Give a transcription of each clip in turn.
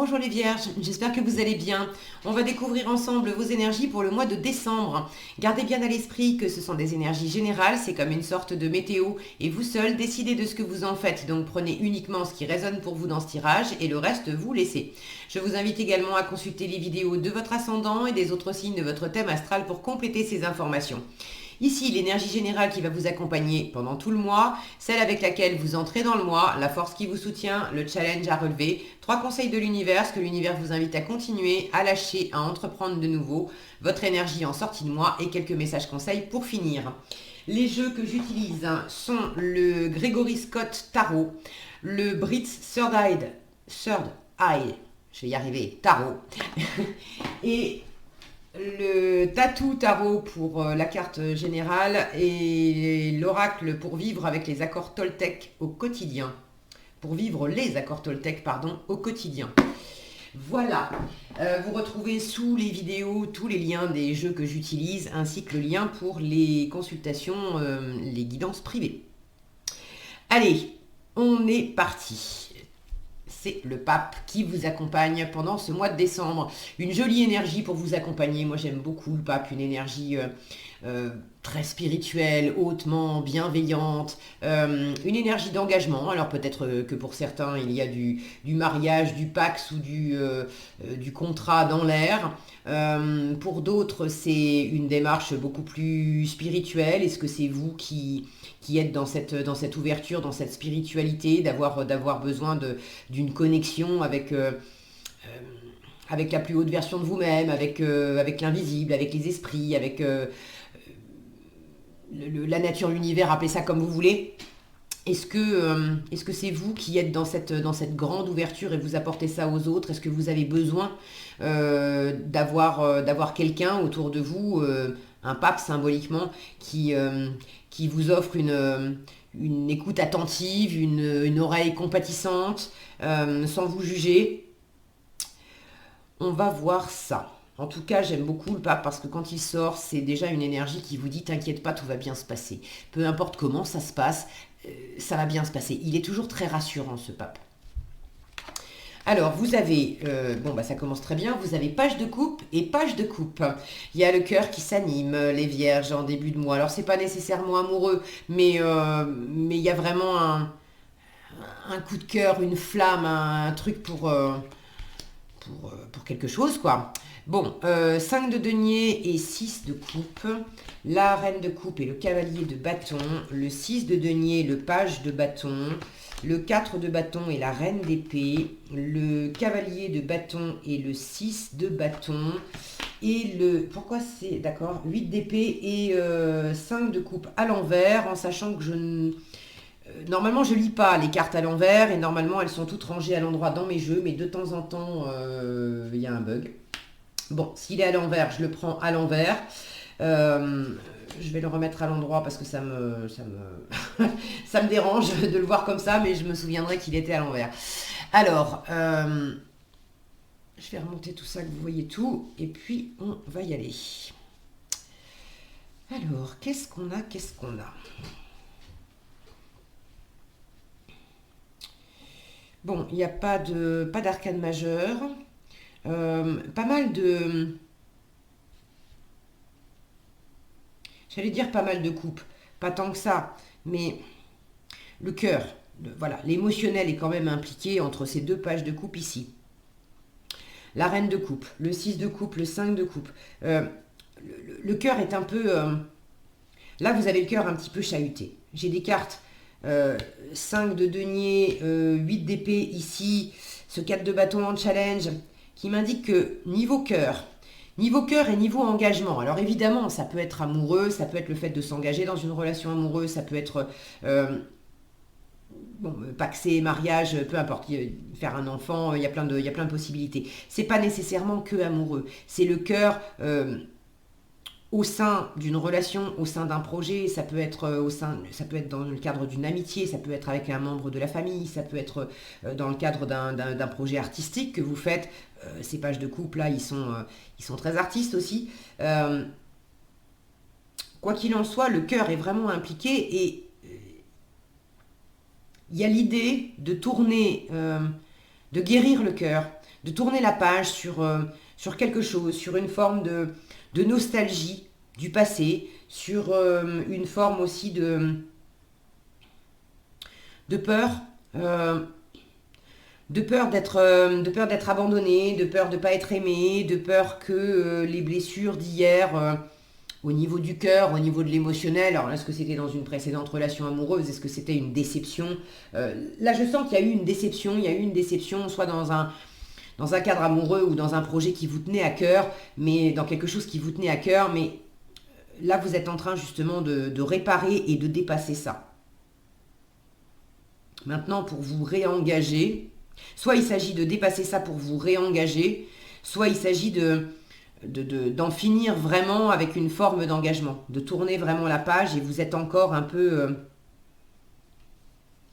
Bonjour les vierges, j'espère que vous allez bien. On va découvrir ensemble vos énergies pour le mois de décembre. Gardez bien à l'esprit que ce sont des énergies générales, c'est comme une sorte de météo et vous seul décidez de ce que vous en faites. Donc prenez uniquement ce qui résonne pour vous dans ce tirage et le reste vous laissez. Je vous invite également à consulter les vidéos de votre ascendant et des autres signes de votre thème astral pour compléter ces informations. Ici, l'énergie générale qui va vous accompagner pendant tout le mois, celle avec laquelle vous entrez dans le mois, la force qui vous soutient, le challenge à relever, 3 conseils de l'univers, ce que l'univers vous invite à continuer, à lâcher, à entreprendre de nouveau, votre énergie en sortie de mois et quelques messages conseils pour finir. Les jeux que j'utilise sont le Gregory Scott Tarot, le Brits Third Eye, je vais y arriver, Tarot, et le Tattoo Tarot pour la carte générale et l'oracle pour vivre avec les accords Toltec au quotidien. Pour vivre les accords Toltec, pardon, au quotidien. Voilà, vous retrouvez sous les vidéos tous les liens des jeux que j'utilise ainsi que le lien pour les consultations, les guidances privées. Allez, on est parti. C'est le pape qui vous accompagne pendant ce mois de décembre. Une jolie énergie pour vous accompagner. Moi, j'aime beaucoup le pape, une énergie très spirituelle, hautement bienveillante, une énergie d'engagement. Alors peut-être que pour certains, il y a du mariage, du pax ou du contrat dans l'air. Pour d'autres, c'est une démarche beaucoup plus spirituelle. Est-ce que c'est vous qui êtes dans cette ouverture, dans cette spiritualité, d'avoir besoin d'une connexion avec la plus haute version de vous-même, avec l'invisible, avec les esprits, avec la nature, l'univers, appelez ça comme vous voulez. Est-ce que c'est vous qui êtes dans cette grande ouverture et vous apportez ça aux autres? Est-ce que vous avez besoin d'avoir quelqu'un autour de vous, un pape symboliquement, qui vous offre une écoute attentive, une oreille compatissante, sans vous juger? On va voir ça. En tout cas, j'aime beaucoup le pape parce que quand il sort, c'est déjà une énergie qui vous dit t'inquiète pas, tout va bien se passer. Peu importe comment ça se passe, ça va bien se passer. Il est toujours très rassurant, ce pape. Alors, vous avez, ça commence très bien, vous avez page de coupe et page de coupe. Il y a le cœur qui s'anime, les vierges, en début de mois. Alors, c'est pas nécessairement amoureux, mais il y a vraiment un coup de cœur, une flamme, un truc pour quelque chose, quoi. Bon, 5 de denier et 6 de coupe, la reine de coupe et le cavalier de bâton, le 6 de denier, le page de bâton, le 4 de bâton et la reine d'épée, le cavalier de bâton et le 6 de bâton, et pourquoi c'est, d'accord, 8 d'épée et 5 de coupe à l'envers, en sachant que normalement, je lis pas les cartes à l'envers et normalement, elles sont toutes rangées à l'endroit dans mes jeux, mais de temps en temps, il y a un bug. Bon, s'il est à l'envers, je le prends à l'envers. Je vais le remettre à l'endroit parce que ça me dérange de le voir comme ça, mais je me souviendrai qu'il était à l'envers. Alors, je vais remonter tout ça, que vous voyez tout, et puis on va y aller. Alors, qu'est-ce qu'on a? Bon, il n'y a pas d'arcane majeur. Pas mal de... J'allais dire pas mal de coupes. Pas tant que ça. Mais le cœur, voilà, l'émotionnel est quand même impliqué entre ces deux pages de coupe ici. La reine de coupe, le 6 de coupe, le 5 de coupe. Le cœur est un peu... Là, vous avez le cœur un petit peu chahuté. J'ai des cartes 5 de denier, 8 d'épée ici, ce 4 de bâton en challenge, qui m'indique que niveau cœur et niveau engagement, alors évidemment, ça peut être amoureux, ça peut être le fait de s'engager dans une relation amoureuse, ça peut être paxé, mariage, peu importe, faire un enfant, il y a plein de possibilités. C'est pas nécessairement que amoureux, c'est le cœur au sein d'une relation, au sein d'un projet, ça peut être ça peut être dans le cadre d'une amitié, ça peut être avec un membre de la famille, ça peut être dans le cadre d'un projet artistique que vous faites. Ces pages de couple là, ils sont très artistes aussi. Quoi qu'il en soit, le cœur est vraiment impliqué et il y a l'idée de tourner de guérir le cœur, de tourner la page sur quelque chose, sur une forme de nostalgie du passé, sur une forme aussi de peur, euh, de peur d'être abandonné, de peur de ne pas être aimé, de peur que les blessures d'hier, au niveau du cœur, au niveau de l'émotionnel, alors est-ce que c'était dans une précédente relation amoureuse, est-ce que c'était une déception? Là, je sens qu'il y a eu une déception, il y a eu une déception, soit dans un cadre amoureux ou dans un projet qui vous tenait à cœur, mais dans quelque chose qui vous tenait à cœur, mais là, vous êtes en train justement de réparer et de dépasser ça. Maintenant, pour vous réengager, soit il s'agit de dépasser ça pour vous réengager, soit il s'agit d'en finir vraiment avec une forme d'engagement, de tourner vraiment la page et vous êtes encore un peu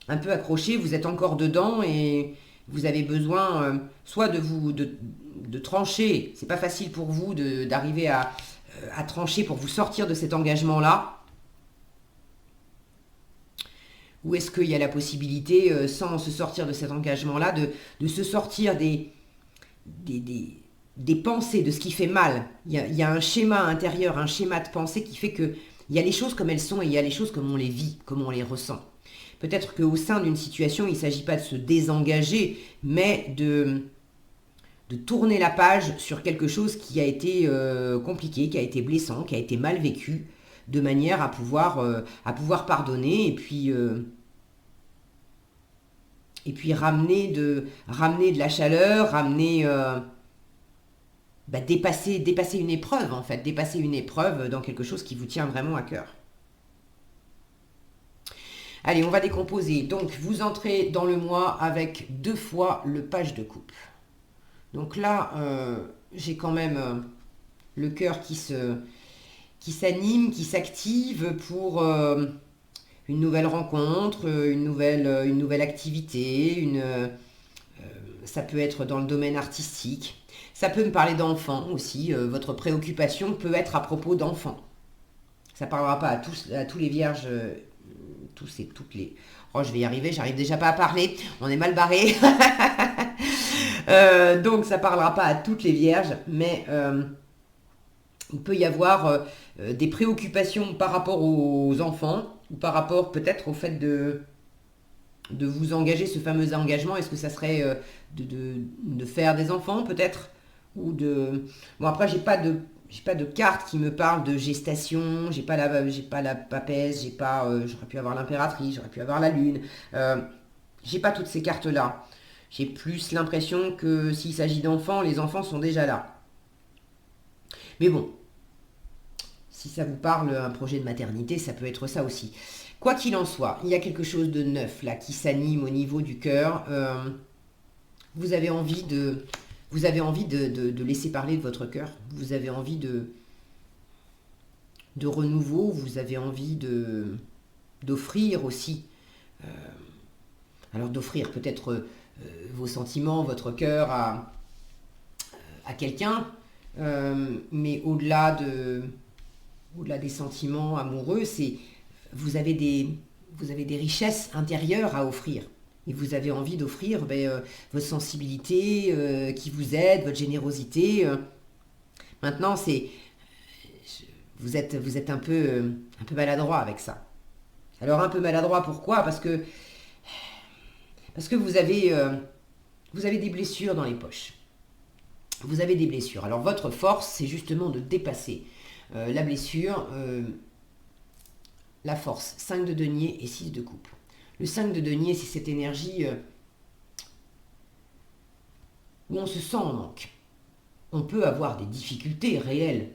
accroché, vous êtes encore dedans et vous avez besoin soit de trancher, c'est pas facile pour vous d'arriver à trancher pour vous sortir de cet engagement-là, ou est-ce qu'il y a la possibilité, sans se sortir de cet engagement-là, de se sortir des pensées, de ce qui fait mal. Il y a un schéma intérieur, un schéma de pensée qui fait que il y a les choses comme elles sont et il y a les choses comme on les vit, comme on les ressent. Peut-être qu'au sein d'une situation, il ne s'agit pas de se désengager, mais de tourner la page sur quelque chose qui a été compliqué, qui a été blessant, qui a été mal vécu, de manière à pouvoir pardonner et puis ramener de la chaleur, dépasser une épreuve en fait, dépasser une épreuve dans quelque chose qui vous tient vraiment à cœur. Allez, on va décomposer. Donc, vous entrez dans le mois avec 2 fois le page de coupe. Donc là, j'ai quand même le cœur qui s'anime, qui s'active pour une nouvelle rencontre, une nouvelle activité, ça peut être dans le domaine artistique. Ça peut me parler d'enfants aussi. Votre préoccupation peut être à propos d'enfants. Ça ne parlera pas à tous les vierges, tous et toutes les... Oh, je vais y arriver, j'arrive déjà pas à parler. On est mal barré. Donc, ça ne parlera pas à toutes les vierges, mais il peut y avoir des préoccupations par rapport aux enfants ou par rapport peut-être au fait de vous engager, ce fameux engagement. Est-ce que ça serait de faire des enfants peut-être ou de... Bon, après, j'ai pas de carte qui me parle de gestation, j'ai pas la papesse, j'aurais pu avoir l'impératrice, j'aurais pu avoir la lune. J'ai pas toutes ces cartes-là. J'ai plus l'impression que s'il s'agit d'enfants, les enfants sont déjà là. Mais bon, si ça vous parle, un projet de maternité, ça peut être ça aussi. Quoi qu'il en soit, il y a quelque chose de neuf là qui s'anime au niveau du cœur. Vous avez envie de laisser parler de votre cœur. Vous avez envie de renouveau. Vous avez envie d'offrir aussi. Alors d'offrir peut-être vos sentiments, votre cœur à quelqu'un. Mais au-delà des sentiments amoureux, vous avez des richesses intérieures à offrir. Et vous avez envie d'offrir votre sensibilité qui vous aide, votre générosité. Maintenant, vous êtes un peu maladroit avec ça. Alors un peu maladroit, pourquoi? Parce que vous avez des blessures dans les poches. Vous avez des blessures. Alors votre force, c'est justement de dépasser la blessure, la force. 5 de denier et 6 de coupe. Le 5 de denier, c'est cette énergie où on se sent en manque. On peut avoir des difficultés réelles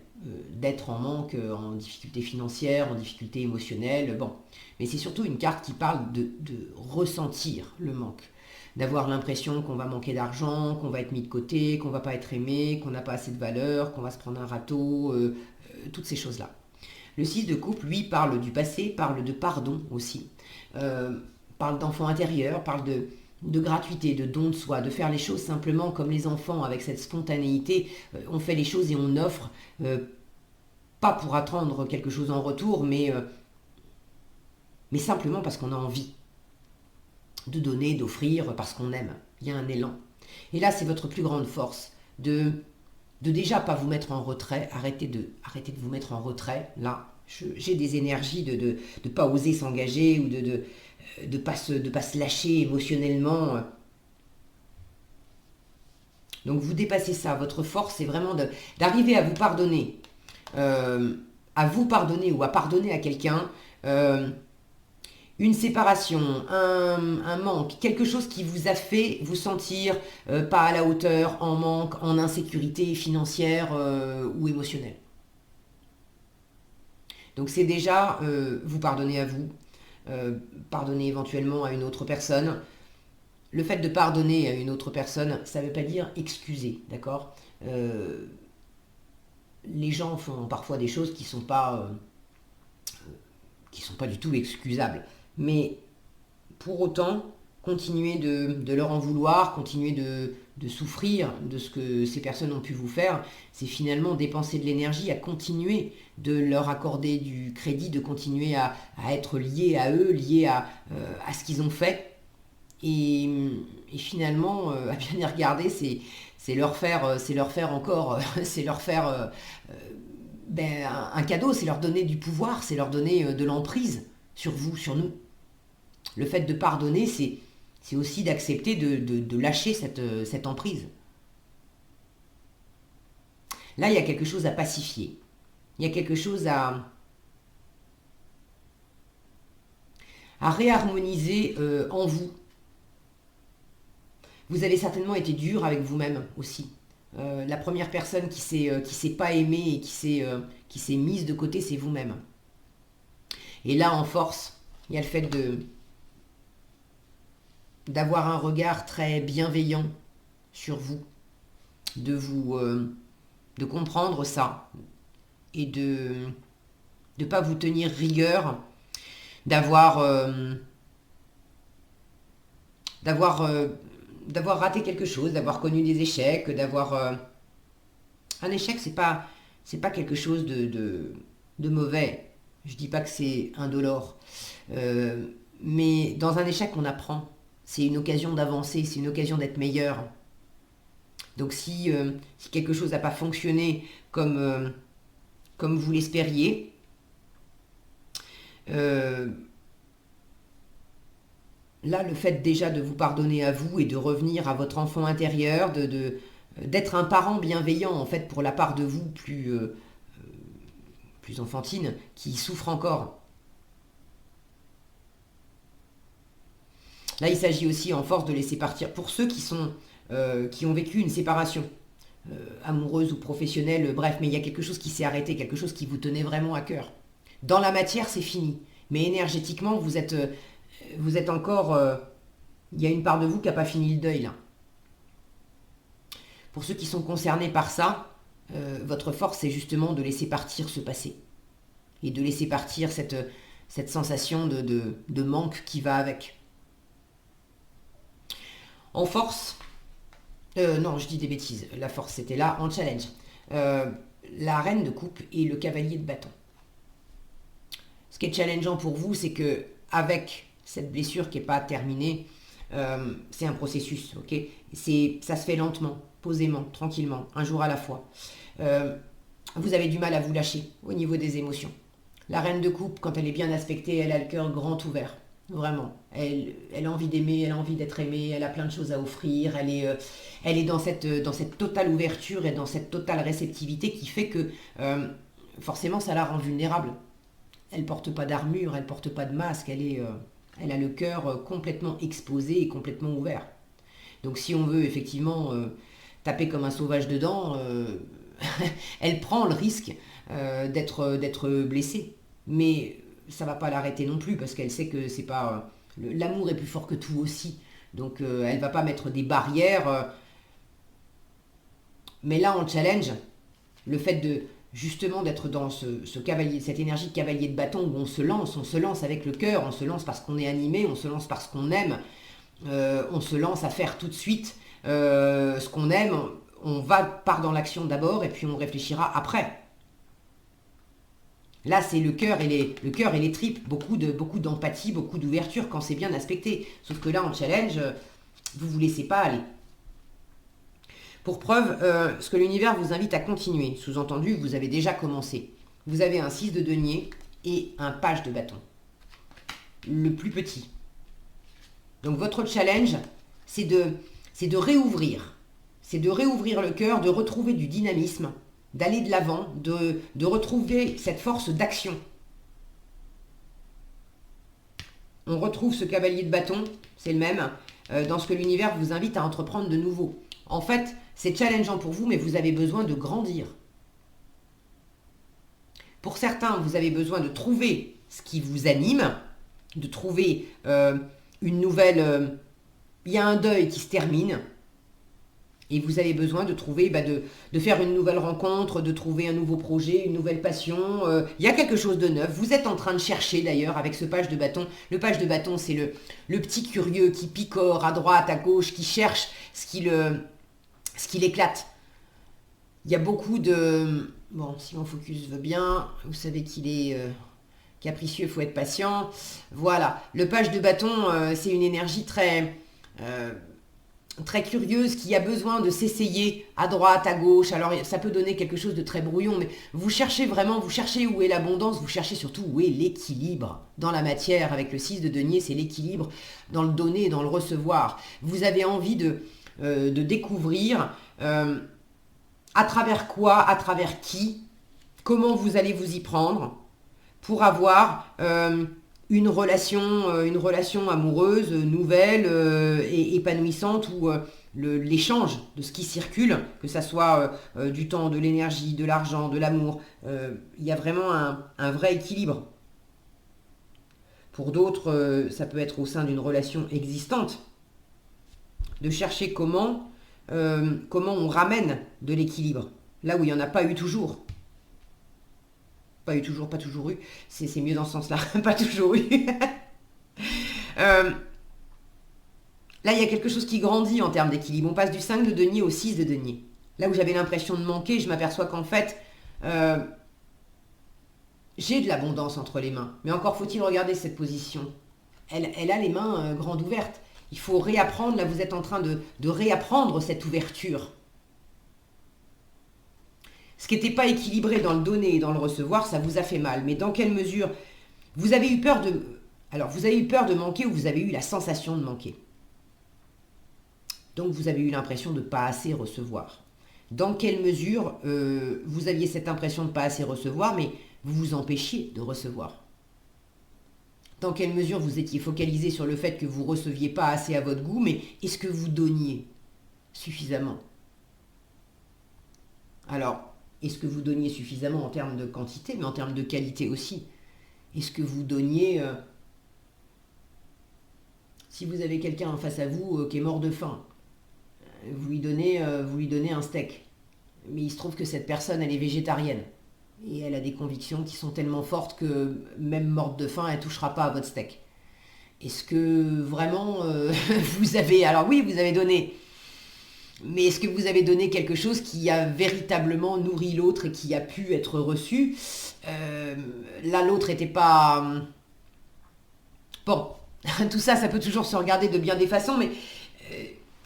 d'être en manque, en difficulté financière, en difficulté émotionnelle, bon. Mais c'est surtout une carte qui parle de ressentir le manque. D'avoir l'impression qu'on va manquer d'argent, qu'on va être mis de côté, qu'on va pas être aimé, qu'on n'a pas assez de valeur, qu'on va se prendre un râteau, toutes ces choses-là. Le 6 de coupe, lui, parle du passé, parle de pardon aussi, parle d'enfant intérieur, parle de gratuité, de don de soi, de faire les choses simplement comme les enfants, avec cette spontanéité. On fait les choses et on offre, pas pour attendre quelque chose en retour, mais simplement parce qu'on a envie de donner, d'offrir, parce qu'on aime. Il y a un élan. Et là, c'est votre plus grande force de déjà pas vous mettre en retrait. Arrêtez de vous mettre en retrait. Là, j'ai des énergies de pas oser s'engager ou de pas se lâcher émotionnellement. Donc vous dépassez ça. Votre force, c'est vraiment d'arriver à vous pardonner. À vous pardonner ou à pardonner à quelqu'un. Une séparation, un manque, quelque chose qui vous a fait vous sentir pas à la hauteur, en manque, en insécurité financière ou émotionnelle. Donc c'est déjà vous pardonner à vous, pardonner éventuellement à une autre personne. Le fait de pardonner à une autre personne, ça ne veut pas dire excuser, d'accord. Les gens font parfois des choses qui sont pas du tout excusables. Mais pour autant, continuer de leur en vouloir, continuer de souffrir de ce que ces personnes ont pu vous faire, c'est finalement dépenser de l'énergie à continuer de leur accorder du crédit, de continuer à être lié à eux, lié à ce qu'ils ont fait. Et finalement, à bien y regarder, c'est leur faire encore, c'est leur faire un cadeau, c'est leur donner du pouvoir, c'est leur donner de l'emprise sur vous, sur nous. Le fait de pardonner, c'est aussi d'accepter de lâcher cette emprise. Là, il y a quelque chose à pacifier. Il y a quelque chose à réharmoniser en vous. Vous avez certainement été dur avec vous-même aussi. La première personne qui s'est pas aimée et qui s'est mise de côté, c'est vous-même. Et là, en force, il y a le fait d'avoir un regard très bienveillant sur vous, de comprendre ça et de ne pas vous tenir rigueur, d'avoir raté quelque chose, d'avoir connu des échecs, d'avoir un échec, c'est pas quelque chose de mauvais. Je dis pas que c'est indolore, mais dans un échec on apprend. C'est une occasion d'avancer, c'est une occasion d'être meilleur. Donc si quelque chose n'a pas fonctionné comme vous l'espériez, là le fait déjà de vous pardonner à vous et de revenir à votre enfant intérieur, d'être un parent bienveillant en fait pour la part de vous plus enfantine qui souffre encore. Là, il s'agit aussi en force de laisser partir. Pour ceux qui ont vécu une séparation, amoureuse ou professionnelle, bref, mais il y a quelque chose qui s'est arrêté, quelque chose qui vous tenait vraiment à cœur. Dans la matière, c'est fini. Mais énergétiquement, vous êtes encore... il y a une part de vous qui n'a pas fini le deuil, là. Pour ceux qui sont concernés par ça, votre force, c'est justement de laisser partir ce passé. Et de laisser partir cette sensation de manque qui va avec. En force, non, je dis des bêtises, la force c'était là, en challenge. La reine de coupe et le cavalier de bâton. Ce qui est challengeant pour vous, c'est que avec cette blessure qui n'est pas terminée, c'est un processus, ok. Ça se fait lentement, posément, tranquillement, un jour à la fois. Vous avez du mal à vous lâcher au niveau des émotions. La reine de coupe, quand elle est bien aspectée, elle a le cœur grand ouvert. Vraiment. Elle a envie d'aimer, elle a envie d'être aimée, elle a plein de choses à offrir, elle est dans cette totale ouverture et dans cette totale réceptivité qui fait que forcément ça la rend vulnérable. Elle porte pas d'armure, elle porte pas de masque, elle a le cœur complètement exposé et complètement ouvert. Donc si on veut effectivement taper comme un sauvage dedans, elle prend le risque d'être blessée. Mais ça va pas l'arrêter non plus parce qu'elle sait que c'est pas l'amour est plus fort que tout aussi. Donc elle va pas mettre des barrières. Mais là en challenge, le fait de justement d'être dans ce cavalier, cette énergie de cavalier de bâton où on se lance avec le cœur, on se lance parce qu'on est animé, on se lance parce qu'on aime, on se lance à faire tout de suite ce qu'on aime, on part dans l'action d'abord et puis on réfléchira après. Là, c'est le cœur et les tripes, beaucoup d'empathie, beaucoup d'ouverture quand c'est bien aspecté. Sauf que là, en challenge, vous laissez pas aller. Pour preuve, ce que l'univers vous invite à continuer. Sous-entendu, vous avez déjà commencé. Vous avez un 6 de denier et un page de bâton. Le plus petit. Donc votre challenge, c'est de réouvrir. C'est de réouvrir le cœur, de retrouver du dynamisme, d'aller de l'avant, de retrouver cette force d'action. On retrouve ce cavalier de bâton, c'est le même, dans ce que l'univers vous invite à entreprendre de nouveau. En fait, c'est challengeant pour vous, mais vous avez besoin de grandir. Pour certains, vous avez besoin de trouver ce qui vous anime, de trouver une nouvelle... il y a un deuil qui se termine, et vous avez besoin de trouver, de faire une nouvelle rencontre, de trouver un nouveau projet, une nouvelle passion. Il y a quelque chose de neuf. Vous êtes en train de chercher d'ailleurs avec ce page de bâton. Le page de bâton, c'est le petit curieux qui picore à droite, à gauche, qui cherche ce qui l'éclate. Il y a beaucoup de... Bon, si mon focus veut bien, vous savez qu'il est capricieux, il faut être patient. Voilà, le page de bâton, c'est une énergie très curieuse qui a besoin de s'essayer à droite, à gauche. Alors ça peut donner quelque chose de très brouillon, mais vous cherchez vraiment, vous cherchez où est l'abondance, vous cherchez surtout où est l'équilibre dans la matière. Avec le 6 de denier, c'est l'équilibre dans le donner et dans le recevoir. Vous avez envie de découvrir à travers quoi, à travers qui, comment vous allez vous y prendre pour avoir une relation amoureuse, nouvelle et épanouissante, où l'échange de ce qui circule, que ça soit du temps, de l'énergie, de l'argent, de l'amour, il y a vraiment un vrai équilibre. Pour d'autres, ça peut être au sein d'une relation existante, de chercher comment on ramène de l'équilibre, là où il n'y en a pas eu toujours. Pas eu toujours, pas toujours eu. C'est mieux dans ce sens-là. Pas toujours eu. Là, il y a quelque chose qui grandit en termes d'équilibre. On passe du 5 de denier au 6 de denier. Là où j'avais l'impression de manquer, je m'aperçois qu'en fait, j'ai de l'abondance entre les mains. Mais encore faut-il regarder cette position. Elle a les mains grandes ouvertes. Il faut réapprendre. Là, vous êtes en train de réapprendre cette ouverture. Ce qui n'était pas équilibré dans le donner et dans le recevoir, ça vous a fait mal. Mais dans quelle mesure vous avez eu peur de... Alors, vous avez eu peur de manquer ou vous avez eu la sensation de manquer. Donc, vous avez eu l'impression de ne pas assez recevoir. Dans quelle mesure vous aviez cette impression de ne pas assez recevoir, mais vous vous empêchiez de recevoir. Dans quelle mesure vous étiez focalisé sur le fait que vous ne receviez pas assez à votre goût, mais est-ce que vous donniez suffisamment? Alors, est-ce que vous donniez suffisamment en termes de quantité, mais en termes de qualité aussi? Est-ce que vous donniez... si vous avez quelqu'un en face à vous qui est mort de faim, vous lui donnez un steak. Mais il se trouve que cette personne, elle est végétarienne. Et elle a des convictions qui sont tellement fortes que même morte de faim, elle ne touchera pas à votre steak. Est-ce que vraiment vous avez... Alors oui, vous avez donné... Mais est-ce que vous avez donné quelque chose qui a véritablement nourri l'autre et qui a pu être reçu? Là, l'autre n'était pas... Bon, tout ça, ça peut toujours se regarder de bien des façons, mais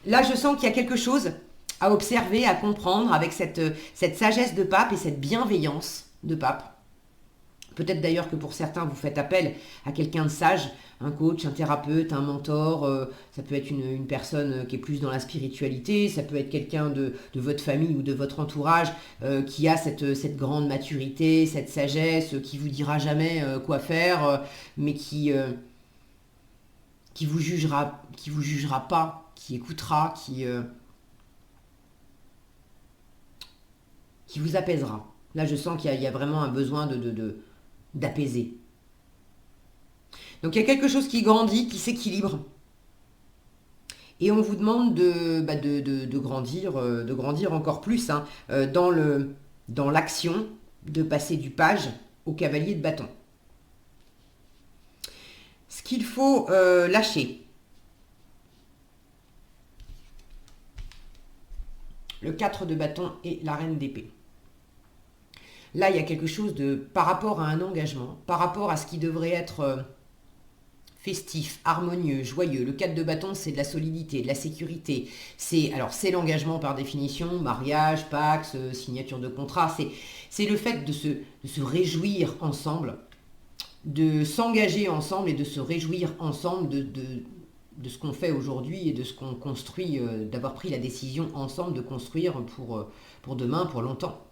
là, je sens qu'il y a quelque chose à observer, à comprendre avec cette sagesse de pape et cette bienveillance de pape. Peut-être d'ailleurs que pour certains, vous faites appel à quelqu'un de sage, un coach, un thérapeute, un mentor. Ça peut être une personne qui est plus dans la spiritualité, ça peut être quelqu'un de votre famille ou de votre entourage qui a cette grande maturité, cette sagesse, qui vous dira jamais quoi faire, mais qui vous jugera pas, qui écoutera, qui vous apaisera. Là, je sens qu'il y a vraiment un besoin d'apaiser. Donc il y a quelque chose qui grandit, qui s'équilibre. Et on vous demande de grandir encore plus dans l'action, de passer du page au cavalier de bâton. Ce qu'il faut lâcher. Le 4 de bâton et la reine d'épée. Là, il y a quelque chose par rapport à un engagement, par rapport à ce qui devrait être festif, harmonieux, joyeux. Le 4 de bâton, c'est de la solidité, de la sécurité. C'est l'engagement par définition, mariage, pax, signature de contrat. C'est le fait de se réjouir ensemble, de s'engager ensemble et de se réjouir ensemble de ce qu'on fait aujourd'hui et de ce qu'on construit, d'avoir pris la décision ensemble de construire pour demain, pour longtemps.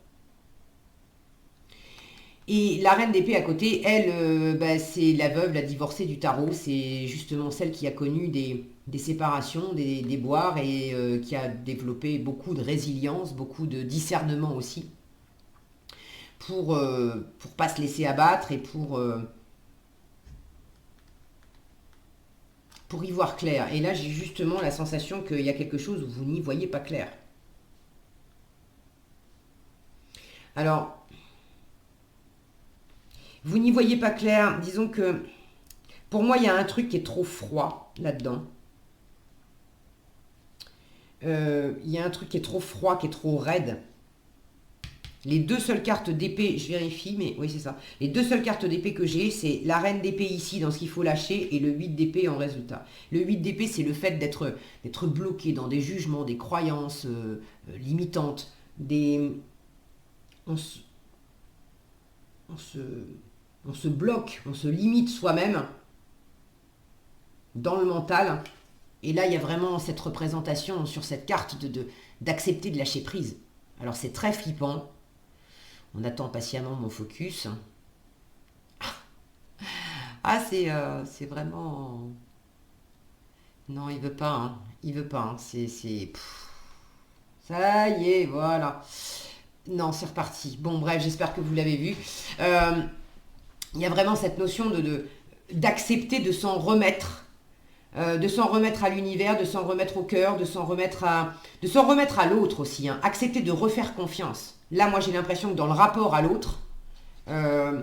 Et la reine d'épée à côté, elle, c'est la veuve, la divorcée du tarot. C'est justement celle qui a connu des séparations, des déboires et qui a développé beaucoup de résilience, beaucoup de discernement aussi pour pas se laisser abattre et pour y voir clair. Et là, j'ai justement la sensation qu'il y a quelque chose où vous n'y voyez pas clair. Alors, vous n'y voyez pas clair. Disons que, pour moi, il y a un truc qui est trop froid là-dedans. Il y a un truc qui est trop froid, qui est trop raide. Les deux seules cartes d'épée, je vérifie, mais oui, c'est ça. Les deux seules cartes d'épée que j'ai, c'est la reine d'épée ici, dans ce qu'il faut lâcher, et le 8 d'épée en résultat. Le 8 d'épée, c'est le fait d'être bloqué dans des jugements, des croyances limitantes, on se bloque, on se limite soi-même dans le mental. Et là, il y a vraiment cette représentation sur cette carte d'accepter de lâcher prise. Alors, c'est très flippant. On attend patiemment mon focus. Ah, c'est vraiment... Non, il veut pas. Hein. Il veut pas. Hein. Ça y est, voilà. Non, c'est reparti. Bon, bref, j'espère que vous l'avez vu. Il y a vraiment cette notion d'accepter de s'en remettre. De s'en remettre à l'univers, de s'en remettre au cœur, de s'en remettre à l'autre aussi. Hein. Accepter de refaire confiance. Là, moi, j'ai l'impression que dans le rapport à l'autre, il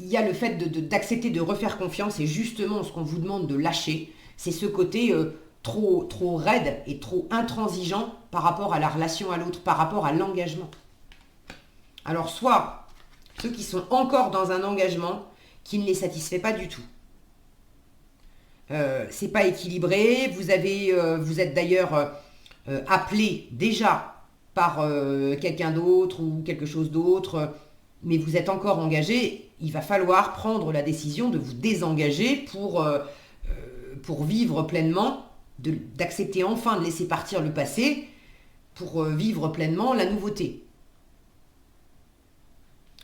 y a le fait d'accepter de refaire confiance et justement ce qu'on vous demande de lâcher, c'est ce côté trop raide et trop intransigeant par rapport à la relation à l'autre, par rapport à l'engagement. Alors, soit ceux qui sont encore dans un engagement qui ne les satisfait pas du tout. C'est pas équilibré, vous êtes d'ailleurs appelé déjà par quelqu'un d'autre ou quelque chose d'autre, mais vous êtes encore engagé, il va falloir prendre la décision de vous désengager pour vivre pleinement, d'accepter enfin de laisser partir le passé pour vivre pleinement la nouveauté.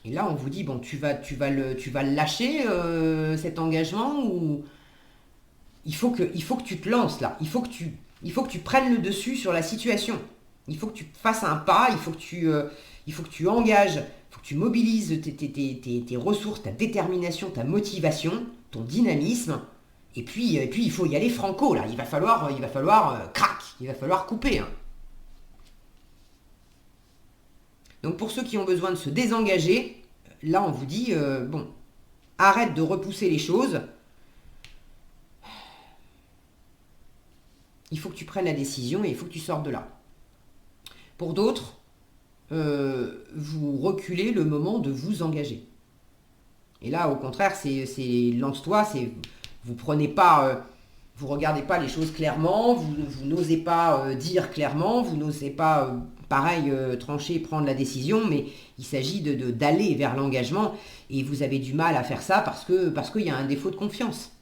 Et là, on vous dit, bon, tu vas le lâcher, cet engagement, ou il faut que tu te lances là. Il faut que tu prennes le dessus sur la situation. Il faut que tu fasses un pas, il faut que tu engages, il faut que tu mobilises tes ressources, ta détermination, ta motivation, ton dynamisme. Et puis il faut y aller franco là. Il va falloir crac, il va falloir couper. Hein. Donc pour ceux qui ont besoin de se désengager, là on vous dit, bon, arrête de repousser les choses. Il faut que tu prennes la décision et il faut que tu sortes de là. Pour d'autres, vous reculez le moment de vous engager. Et là, au contraire, c'est lance-toi, vous prenez pas, vous regardez pas les choses clairement, vous n'osez pas dire clairement, vous n'osez pas, pareil, trancher, prendre la décision, mais il s'agit d'aller vers l'engagement et vous avez du mal à faire ça parce qu'il y a un défaut de confiance.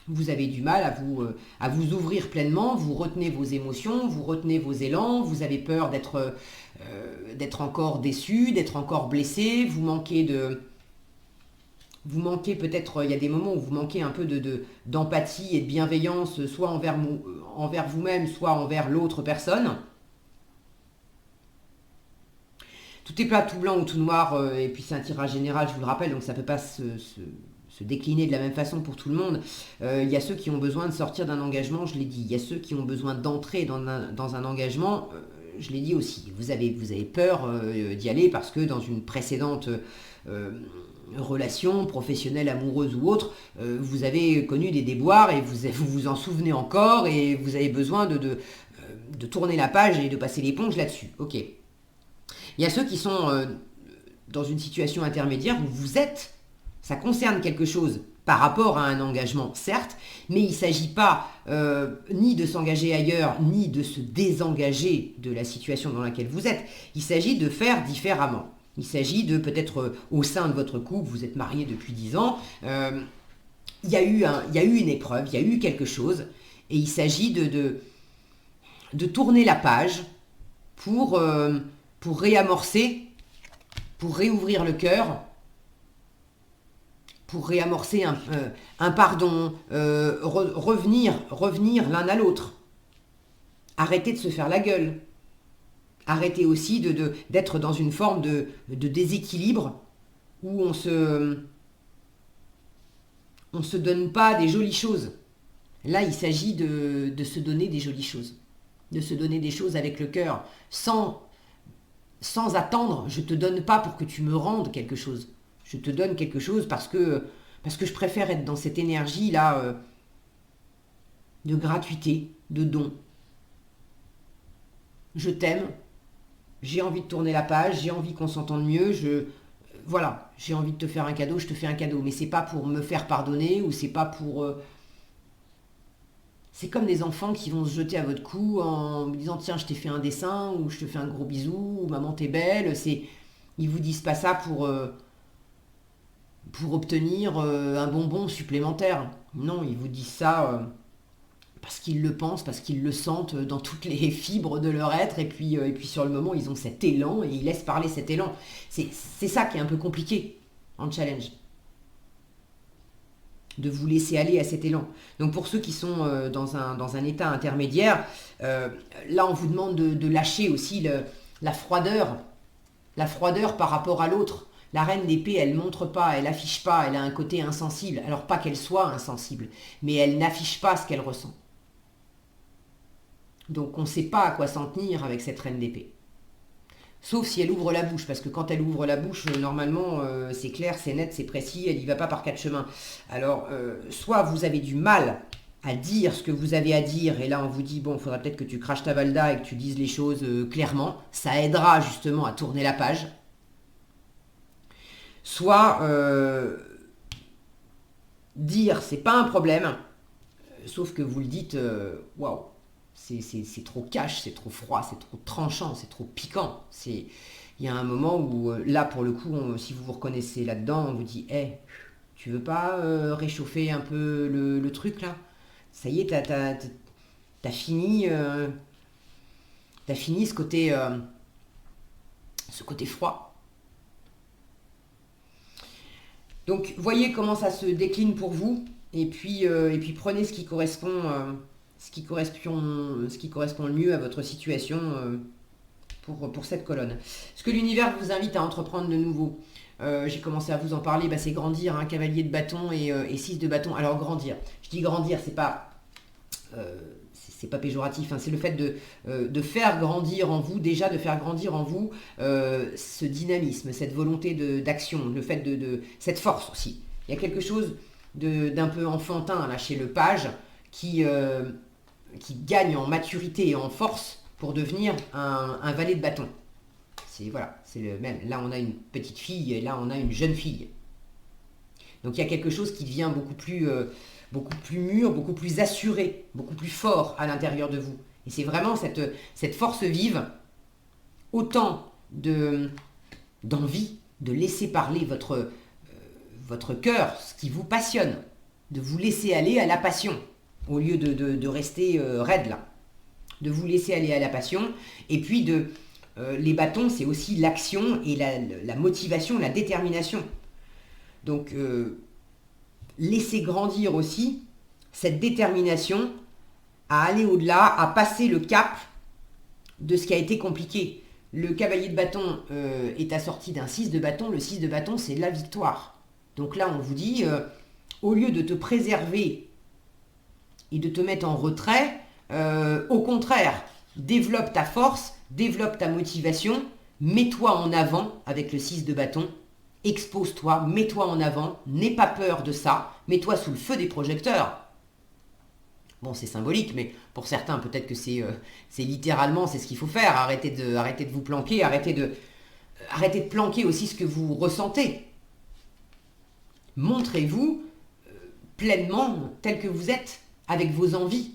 Vous avez du mal à vous ouvrir pleinement, vous retenez vos émotions, vous retenez vos élans, vous avez peur d'être encore déçu, d'être encore blessé, vous manquez peut-être, il y a des moments où vous manquez un peu d'empathie et de bienveillance, soit envers vous-même, soit envers l'autre personne. Tout est plat, tout blanc ou tout noir, et puis c'est un tirage général, je vous le rappelle, donc ça ne peut pas se décliner de la même façon pour tout le monde. Il y a ceux qui ont besoin de sortir d'un engagement, je l'ai dit. Il y a ceux qui ont besoin d'entrer dans un engagement, je l'ai dit aussi. Vous avez peur d'y aller parce que dans une précédente relation professionnelle, amoureuse ou autre, vous avez connu des déboires et vous vous en souvenez encore et vous avez besoin de tourner la page et de passer l'éponge là-dessus. Ok. Il y a ceux qui sont dans une situation intermédiaire où vous êtes Ça concerne quelque chose par rapport à un engagement, certes, mais il ne s'agit pas ni de s'engager ailleurs, ni de se désengager de la situation dans laquelle vous êtes. Il s'agit de faire différemment. Il s'agit de peut-être au sein de votre couple, vous êtes marié depuis 10 ans, il y a eu une épreuve, il y a eu quelque chose, et il s'agit de tourner la page pour réamorcer, pour réouvrir le cœur, pour réamorcer un pardon, revenir l'un à l'autre. Arrêtez de se faire la gueule. Arrêtez aussi d'être dans une forme de déséquilibre où on se donne pas des jolies choses. Là, il s'agit de se donner des jolies choses. De se donner des choses avec le cœur, sans attendre. Je te donne pas pour que tu me rendes quelque chose. Je te donne quelque chose parce que je préfère être dans cette énergie-là de gratuité, de don. Je t'aime, j'ai envie de tourner la page, j'ai envie qu'on s'entende mieux, voilà, j'ai envie de te faire un cadeau, je te fais un cadeau. Mais c'est pas pour me faire pardonner ou c'est pas pour... C'est comme des enfants qui vont se jeter à votre cou en me disant tiens, je t'ai fait un dessin ou je te fais un gros bisou ou maman t'es belle. Ils vous disent pas ça pour obtenir un bonbon supplémentaire. Non, ils vous disent ça parce qu'ils le pensent, parce qu'ils le sentent dans toutes les fibres de leur être, et puis sur le moment, ils ont cet élan, et ils laissent parler cet élan. C'est ça qui est un peu compliqué en challenge, de vous laisser aller à cet élan. Donc pour ceux qui sont dans un état intermédiaire, là on vous demande de lâcher aussi la froideur par rapport à l'autre. La reine d'épée, elle montre pas, elle affiche pas, elle a un côté insensible. Alors pas qu'elle soit insensible, mais elle n'affiche pas ce qu'elle ressent. Donc on ne sait pas à quoi s'en tenir avec cette reine d'épée. Sauf si elle ouvre la bouche, parce que quand elle ouvre la bouche, normalement, c'est clair, c'est net, c'est précis, elle n'y va pas par quatre chemins. Alors, soit vous avez du mal à dire ce que vous avez à dire, et là on vous dit, bon, il faudra peut-être que tu craches ta valda et que tu dises les choses clairement, ça aidera justement à tourner la page. Soit dire c'est pas un problème, sauf que vous le dites, waouh, c'est trop cash, c'est trop froid, c'est trop tranchant, c'est trop piquant. Il y a un moment où, là pour le coup, si vous vous reconnaissez là-dedans, on vous dit, hey, tu veux pas réchauffer un peu le truc là? Ça y est, t'as fini ce côté froid. Donc, voyez comment ça se décline pour vous, et puis prenez ce qui correspond le mieux à votre situation pour cette colonne. Ce que l'univers vous invite à entreprendre de nouveau, j'ai commencé à vous en parler, c'est grandir, hein, cavalier de bâton et 6 de bâton. Alors grandir, je dis grandir, c'est pas péjoratif, hein, c'est le fait de faire grandir en vous, déjà de faire grandir en vous ce dynamisme, cette volonté d'action, le fait de cette force aussi. Il y a quelque chose d'un peu enfantin là chez le page qui gagne en maturité et en force pour devenir un valet de bâton. C'est le même. Là on a une petite fille et là on a une jeune fille. Donc il y a quelque chose qui devient beaucoup plus mûr, beaucoup plus assuré, beaucoup plus fort à l'intérieur de vous. Et c'est vraiment cette force vive, autant d'envie de laisser parler votre cœur, ce qui vous passionne, de vous laisser aller à la passion, au lieu de rester raide là. De vous laisser aller à la passion, et puis les bâtons, c'est aussi l'action et la motivation, la détermination. Donc, laissez grandir aussi cette détermination à aller au-delà, à passer le cap de ce qui a été compliqué. Le cavalier de bâton est assorti d'un 6 de bâton. Le 6 de bâton, c'est la victoire. Donc là, on vous dit, au lieu de te préserver et de te mettre en retrait, au contraire, développe ta force, développe ta motivation, mets-toi en avant avec le 6 de bâton. Expose-toi, mets-toi en avant, n'aie pas peur de ça, mets-toi sous le feu des projecteurs. Bon, c'est symbolique, mais pour certains, peut-être que c'est littéralement, c'est ce qu'il faut faire. Arrêtez de vous planquer, arrêtez de planquer aussi ce que vous ressentez. montrez-vous pleinement tel que vous êtes, avec vos envies.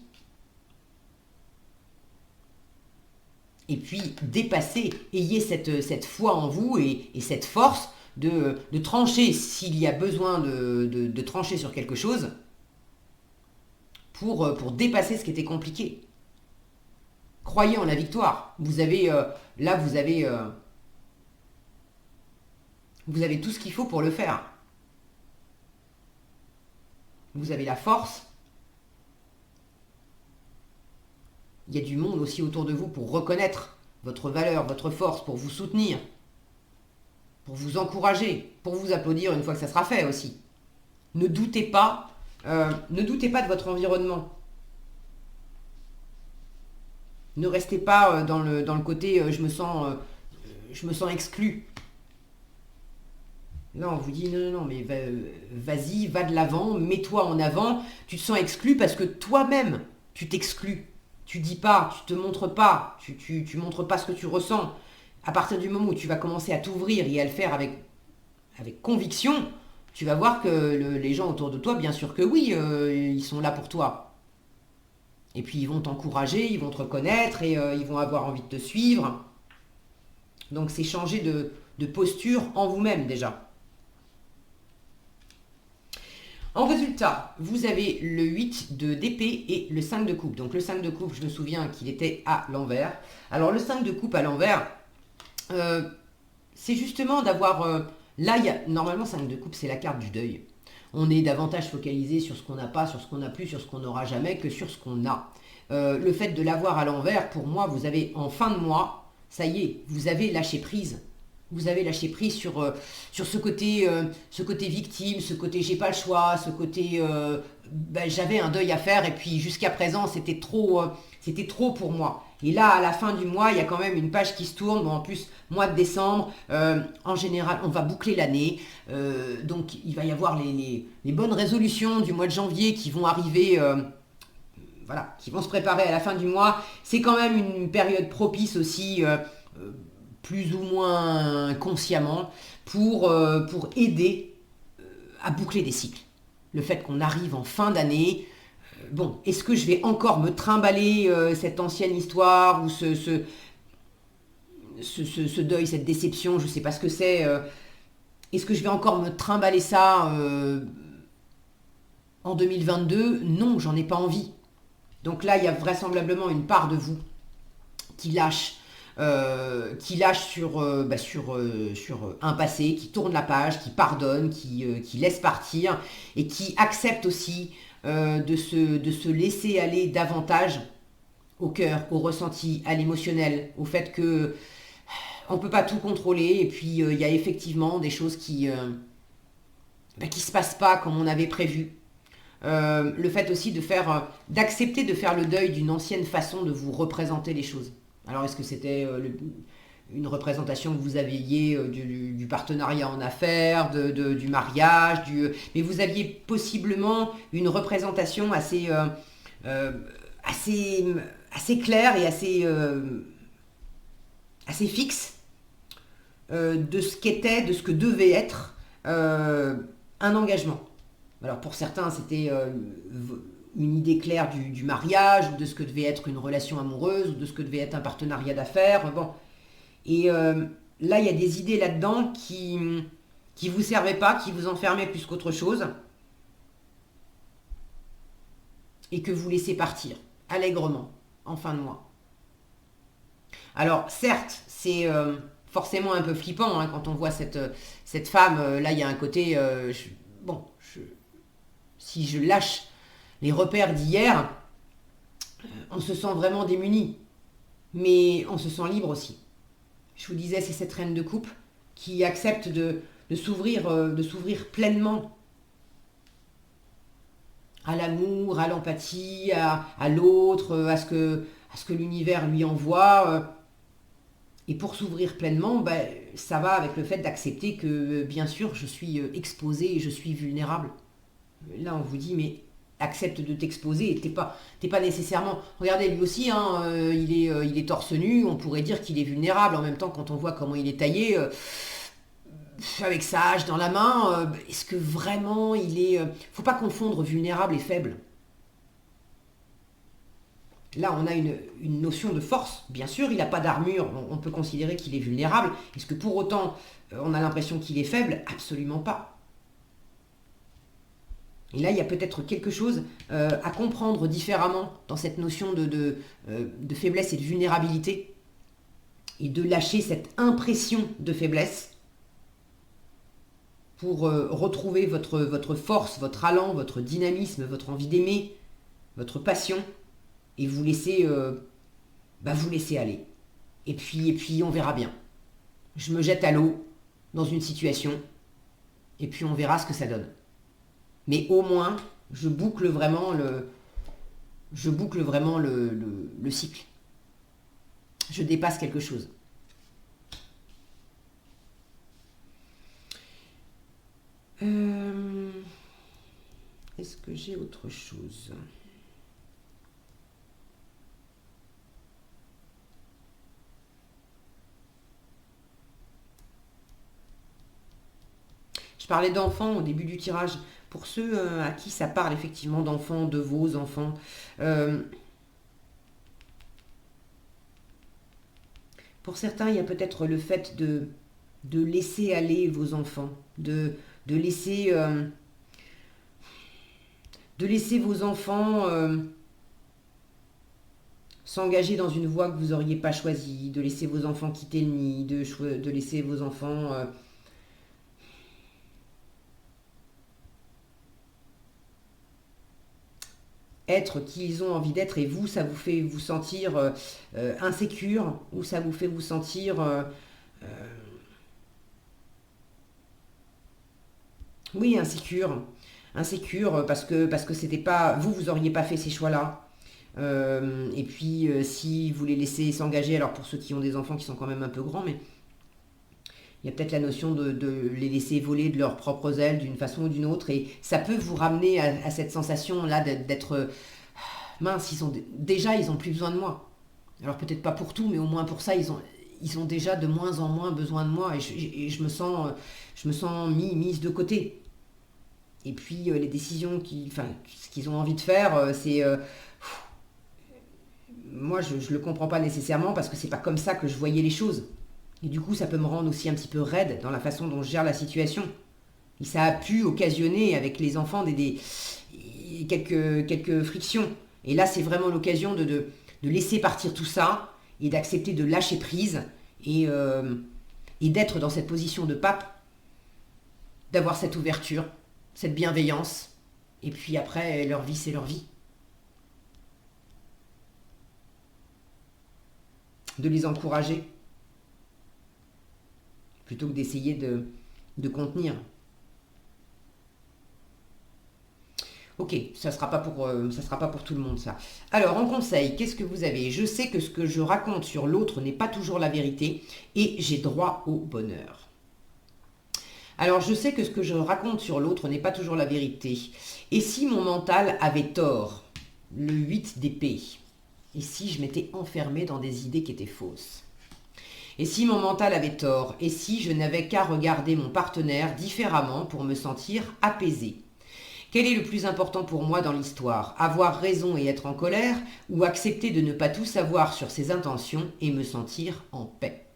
Et puis, dépassez, ayez cette foi en vous et cette force de trancher s'il y a besoin de trancher sur quelque chose pour dépasser ce qui était compliqué. Croyez en la victoire. Vous avez, là, vous avez tout ce qu'il faut pour le faire. Vous avez la force. Il y a du monde aussi autour de vous pour reconnaître votre valeur, votre force, pour vous soutenir, pour vous encourager, pour vous applaudir une fois que ça sera fait aussi. Ne doutez pas de votre environnement. Ne restez pas dans le côté je me sens exclu. Là, on vous dit non, mais vas-y, va de l'avant, mets-toi en avant. Tu te sens exclu parce que toi-même, tu t'exclus. Tu dis pas, tu te montres pas, tu montres pas ce que tu ressens. À partir du moment où tu vas commencer à t'ouvrir et à le faire avec conviction, tu vas voir que les gens autour de toi, bien sûr que oui, ils sont là pour toi. Et puis ils vont t'encourager, ils vont te reconnaître et ils vont avoir envie de te suivre. Donc c'est changer de posture en vous-même déjà. En résultat, vous avez le 8 d'épée et le 5 de coupe. Donc le 5 de coupe, je me souviens qu'il était à l'envers. Alors le 5 de coupe à l'envers, c'est justement d'avoir... là, normalement, 5 de coupe, c'est la carte du deuil. On est davantage focalisé sur ce qu'on n'a pas, sur ce qu'on n'a plus, sur ce qu'on n'aura jamais que sur ce qu'on a. Le fait de l'avoir à l'envers, pour moi, vous avez en fin de mois, ça y est, vous avez lâché prise. Vous avez lâché prise sur ce côté victime, ce côté j'ai pas le choix, ce côté j'avais un deuil à faire et puis jusqu'à présent c'était trop pour moi. Et là à la fin du mois il y a quand même une page qui se tourne. Bon, en plus mois de décembre, en général on va boucler l'année, donc il va y avoir les bonnes résolutions du mois de janvier qui vont arriver. Voilà, qui vont se préparer à la fin du mois. C'est quand même une période propice aussi. Plus ou moins consciemment, pour aider à boucler des cycles. Le fait qu'on arrive en fin d'année, bon, est-ce que je vais encore me trimballer cette ancienne histoire ou ce deuil, cette déception, je ne sais pas ce que c'est, est-ce que je vais encore me trimballer ça en 2022 ? Non, j'en ai pas envie. Donc là, il y a vraisemblablement une part de vous qui lâche sur un passé, qui tourne la page, qui pardonne, qui laisse partir et qui accepte aussi de se laisser aller davantage au cœur, au ressenti, à l'émotionnel, au fait que on ne peut pas tout contrôler et puis il y a effectivement des choses qui se passent pas comme on avait prévu. Le fait aussi d'accepter de faire le deuil d'une ancienne façon de vous représenter les choses. Alors, est-ce que c'était une représentation que vous aviez du partenariat en affaires, du mariage, mais vous aviez possiblement une représentation assez claire et assez fixe de ce qu'était, de ce que devait être un engagement. Alors, pour certains, c'était... une idée claire du mariage, ou de ce que devait être une relation amoureuse, ou de ce que devait être un partenariat d'affaires. Bon. Et là, il y a des idées là-dedans qui vous servaient pas, qui vous enfermaient plus qu'autre chose, et que vous laissez partir, allègrement, en fin de mois. Alors, certes, c'est forcément un peu flippant, hein, quand on voit cette femme, là, il y a un côté... si je lâche les repères d'hier, on se sent vraiment démuni. Mais on se sent libre aussi. Je vous disais, c'est cette reine de coupe qui accepte de s'ouvrir pleinement à l'amour, à l'empathie, à l'autre, à ce que l'univers lui envoie. Et pour s'ouvrir pleinement, ça va avec le fait d'accepter que, bien sûr, je suis exposée et je suis vulnérable. Là, on vous dit, mais accepte de t'exposer, t'es pas nécessairement... Regardez, lui aussi, hein, il est torse nu, on pourrait dire qu'il est vulnérable. En même temps, quand on voit comment il est taillé, avec sa hache dans la main, est-ce que vraiment il est... faut pas confondre vulnérable et faible. Là, on a une notion de force. Bien sûr, il n'a pas d'armure, on peut considérer qu'il est vulnérable. Est-ce que pour autant, on a l'impression qu'il est faible? Absolument pas. Et là, il y a peut-être quelque chose à comprendre différemment dans cette notion de faiblesse et de vulnérabilité, et de lâcher cette impression de faiblesse pour retrouver votre force, votre allant, votre dynamisme, votre envie d'aimer, votre passion, et vous laisser aller. Et puis on verra bien. Je me jette à l'eau dans une situation, et puis on verra ce que ça donne. Mais au moins, je boucle vraiment le cycle. Je dépasse quelque chose. Est-ce que j'ai autre chose? Je parlais d'enfants au début du tirage. Pour ceux à qui ça parle effectivement d'enfants, de vos enfants, pour certains, il y a peut-être le fait de laisser aller vos enfants, de laisser, de laisser vos enfants s'engager dans une voie que vous n'auriez pas choisie, de laisser vos enfants quitter le nid, de laisser vos enfants être qui ils ont envie d'être, et vous, ça vous fait vous sentir insécure, ou ça vous fait vous sentir oui, insécure parce que c'était pas vous, vous auriez pas fait ces choix-là. Et puis si vous les laissez s'engager, alors pour ceux qui ont des enfants qui sont quand même un peu grands, mais il y a peut-être la notion de les laisser voler de leurs propres ailes d'une façon ou d'une autre, et ça peut vous ramener à cette sensation-là d'être mince, déjà ils ont plus besoin de moi. Alors peut-être pas pour tout, mais au moins pour ça, ils ont déjà de moins en moins besoin de moi, et je me sens mise de côté. Et puis les décisions ce qu'ils ont envie de faire, c'est moi je le comprends pas nécessairement, parce que c'est pas comme ça que je voyais les choses. Et du coup, ça peut me rendre aussi un petit peu raide dans la façon dont je gère la situation. Et ça a pu occasionner avec les enfants quelques frictions. Et là, c'est vraiment l'occasion de laisser partir tout ça, et d'accepter de lâcher prise, et d'être dans cette position de pape, d'avoir cette ouverture, cette bienveillance. Et puis après, leur vie, c'est leur vie. De les encourager, plutôt que d'essayer de contenir. Ok, ça sera pas pour tout le monde, ça. Alors, en conseil, qu'est-ce que vous avez? Je sais que ce que je raconte sur l'autre n'est pas toujours la vérité, et j'ai droit au bonheur. Alors, je sais que ce que je raconte sur l'autre n'est pas toujours la vérité. Et si mon mental avait tort? Le 8 d'épée. Et si je m'étais enfermée dans des idées qui étaient fausses? Et si mon mental avait tort? Et si je n'avais qu'à regarder mon partenaire différemment pour me sentir apaisée? Quel est le plus important pour moi dans l'histoire? Avoir raison et être en colère, ou accepter de ne pas tout savoir sur ses intentions et me sentir en paix?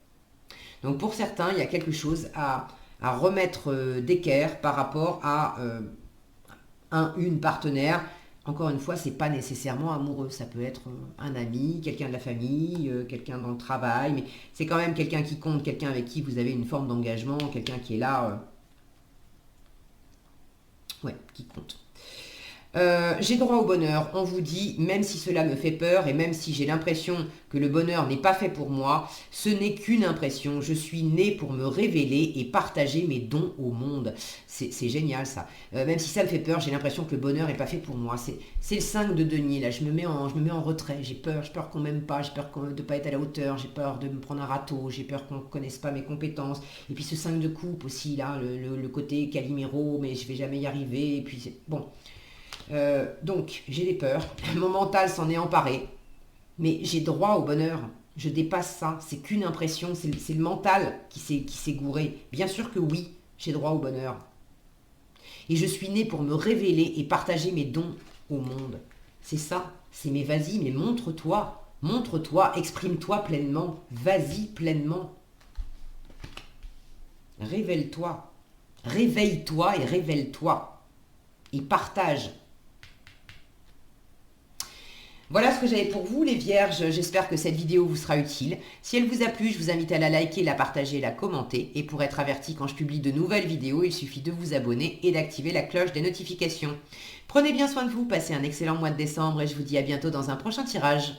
Donc pour certains, il y a quelque chose à remettre d'équerre par rapport à une partenaire. Encore une fois, c'est pas nécessairement amoureux, ça peut être un ami, quelqu'un de la famille, quelqu'un dans le travail, mais c'est quand même quelqu'un qui compte, quelqu'un avec qui vous avez une forme d'engagement, quelqu'un qui est là, qui compte. J'ai droit au bonheur, on vous dit, même si cela me fait peur et même si j'ai l'impression que le bonheur n'est pas fait pour moi, ce n'est qu'une impression, je suis née pour me révéler et partager mes dons au monde. C'est génial ça. Même si ça me fait peur, j'ai l'impression que le bonheur n'est pas fait pour moi. C'est le 5 de denier, là, je me mets en retrait, j'ai peur qu'on m'aime pas, j'ai peur de ne pas être à la hauteur, j'ai peur de me prendre un râteau, j'ai peur qu'on ne connaisse pas mes compétences. Et puis ce 5 de coupe aussi, là, le côté Calimero, mais je vais jamais y arriver, et puis c'est... Bon... donc, j'ai des peurs, mon mental s'en est emparé, mais j'ai droit au bonheur. Je dépasse ça. C'est qu'une impression. C'est le mental qui s'est gouré. Bien sûr que oui, j'ai droit au bonheur. Et je suis née pour me révéler et partager mes dons au monde. C'est ça. C'est mais vas-y, mais montre-toi. Montre-toi, exprime-toi pleinement. Vas-y pleinement. Révèle-toi. Réveille-toi et révèle-toi. Et partage. Voilà ce que j'avais pour vous les vierges, j'espère que cette vidéo vous sera utile. Si elle vous a plu, je vous invite à la liker, la partager, la commenter. Et pour être averti quand je publie de nouvelles vidéos, il suffit de vous abonner et d'activer la cloche des notifications. Prenez bien soin de vous, passez un excellent mois de décembre et je vous dis à bientôt dans un prochain tirage.